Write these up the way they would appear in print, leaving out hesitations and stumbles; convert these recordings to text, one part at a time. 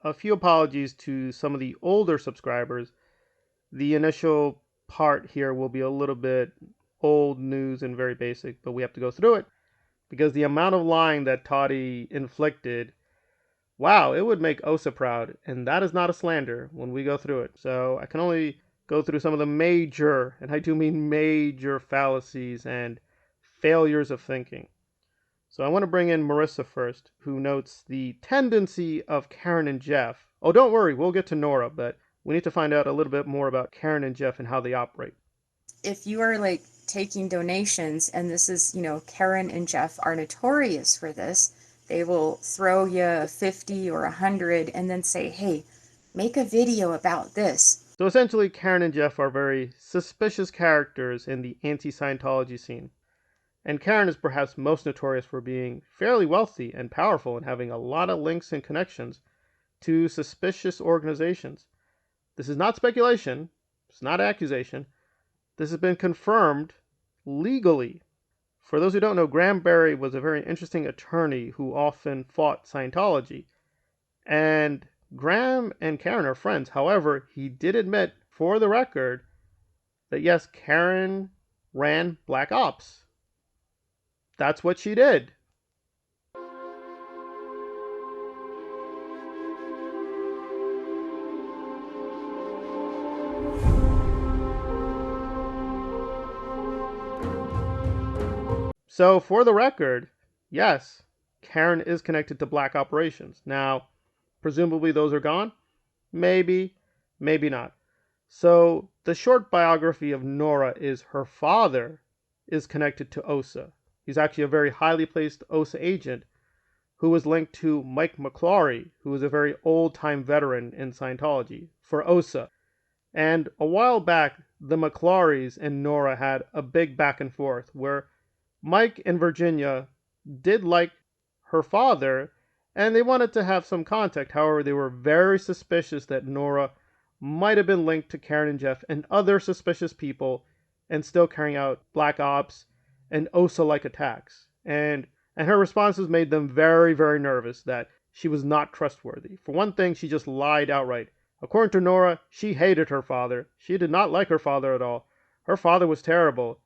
A few apologies to some of the older subscribers. The initial part here will be a little bit old news and very basic, but we have to go through it because the amount of lying that Toddie inflicted, wow, it would make Osa proud, and that is not a slander when we go through it. So I can only go through some of the major, and I do mean major, fallacies and failures of thinking. So I want to bring in Marissa first, who notes the tendency of Karen and Jeff. Oh, don't worry, we'll get to Nora, but we need to find out a little bit more about Karen and Jeff and how they operate. If you are like taking donations, and this is, Karen and Jeff are notorious for this, they will throw you 50 or 100 and then say, hey, make a video about this. So essentially, Karen and Jeff are very suspicious characters in the anti-Scientology scene. And Karen is perhaps most notorious for being fairly wealthy and powerful and having a lot of links and connections to suspicious organizations. This is not speculation, it's not accusation. This has been confirmed legally. For those who don't know, Graham Barry was a very interesting attorney who often fought Scientology. And Graham and Karen are friends. However, he did admit, for the record, that yes, Karen ran Black Ops. That's what she did. So, for the record, yes, Karen is connected to black operations. Now, presumably those are gone? Maybe, maybe not. So, the short biography of Nora is her father is connected to OSA. He's actually a very highly placed OSA agent who was linked to Mike McClaughry, who is a very old-time veteran in Scientology, for OSA. And a while back, the McClaughrys and Nora had a big back and forth where Mike and Virginia did like her father, and they wanted to have some contact. However, they were very suspicious that Nora might have been linked to Karen and Jeff and other suspicious people and still carrying out black ops and OSA-like attacks. And her responses made them very, very nervous that she was not trustworthy. For one thing, she just lied outright. According to Nora, she hated her father. She did not like her father at all. Her father was terrible.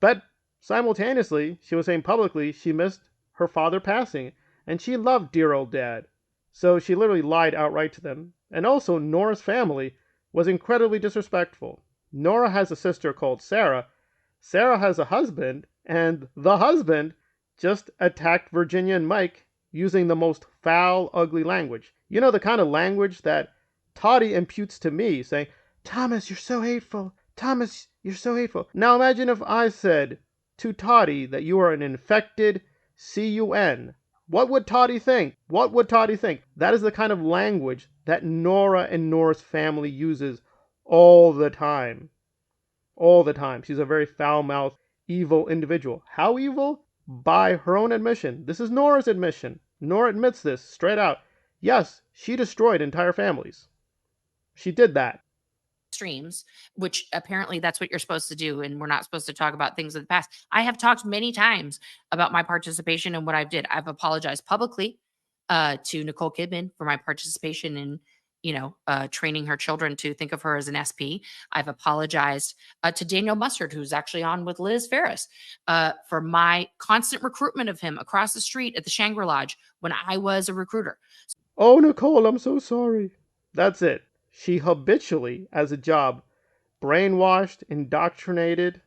But simultaneously, she was saying publicly she missed her father passing, and she loved dear old dad. So she literally lied outright to them. And also, Nora's family was incredibly disrespectful. Nora has a sister called Sarah. Sarah has a husband, and the husband just attacked Virginia and Mike using the most foul, ugly language. You know, the kind of language that Toddie imputes to me, saying, Thomas, you're so hateful. Thomas, you're so hateful. Now imagine if I said to Toddie that you are an infected CUN. What would Toddie think? What would Toddie think? That is the kind of language that Nora and Nora's family uses all the time. All the time. She's a very foul-mouthed, evil individual. How evil? By her own admission. This is Nora's admission. Nora admits this straight out. Yes, she destroyed entire families. She did that. Streams, which apparently that's what you're supposed to do, and we're not supposed to talk about things of the past. I have talked many times about my participation and what I did. I've apologized publicly to Nicole Kidman for my participation in, training her children to think of her as an SP. I've apologized to Daniel Mustard, who's actually on with Liz Ferris, for my constant recruitment of him across the street at the Shangri Lodge when I was a recruiter. Oh, Nicole, I'm so sorry. That's it. She habitually, as a job, brainwashed, indoctrinated,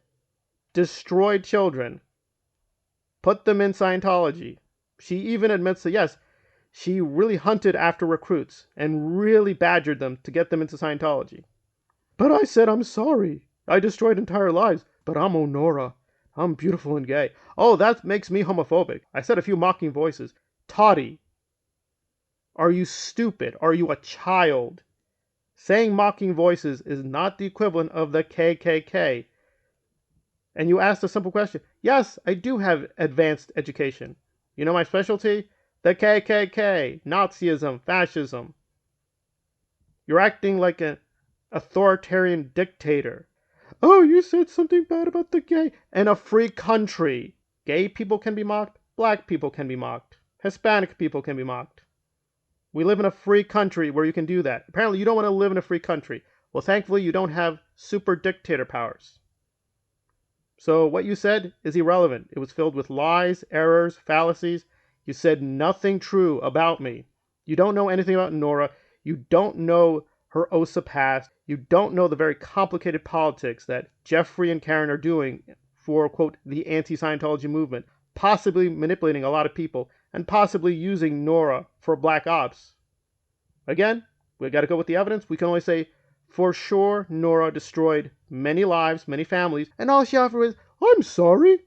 destroyed children, put them in Scientology. She even admits that, yes, she really hunted after recruits and really badgered them to get them into Scientology. But I said, I'm sorry. I destroyed entire lives. But I'm Nora. I'm beautiful and gay. Oh, that makes me homophobic. I said a few mocking voices. Toddie, are you stupid? Are you a child? Saying mocking voices is not the equivalent of the KKK. And you asked a simple question. Yes, I do have advanced education. You know my specialty? The KKK, Nazism, fascism. You're acting like an authoritarian dictator. Oh, you said something bad about the gay. In a free country, gay people can be mocked, black people can be mocked, Hispanic people can be mocked. We live in a free country where you can do that. Apparently, you don't want to live in a free country. Well, thankfully, you don't have super dictator powers. So what you said is irrelevant. It was filled with lies, errors, fallacies. You said nothing true about me. You don't know anything about Nora. You don't know her OSA past. You don't know the very complicated politics that Jeffrey and Karen are doing for, quote, the anti-Scientology movement, possibly manipulating a lot of people, and possibly using Nora for black ops. Again, we got to go with the evidence. We can only say, for sure, Nora destroyed many lives, many families, and all she offered was, I'm sorry,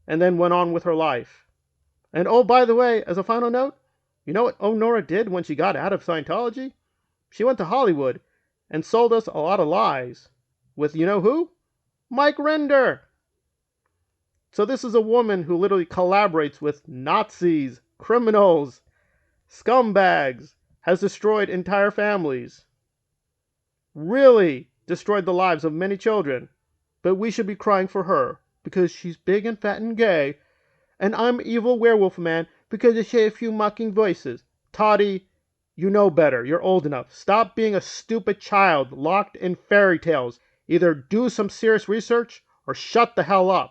and then went on with her life. And oh, by the way, as a final note, you know what Nora did when she got out of Scientology? She went to Hollywood and sold us a lot of lies. With you know who? Mike Render. So this is a woman who literally collaborates with Nazis, criminals, scumbags, has destroyed entire families. Really destroyed the lives of many children. But we should be crying for her because she's big and fat and gay. And I'm evil werewolf man because I say a few mocking voices. Toddie, you know better. You're old enough. Stop being a stupid child locked in fairy tales. Either do some serious research or shut the hell up.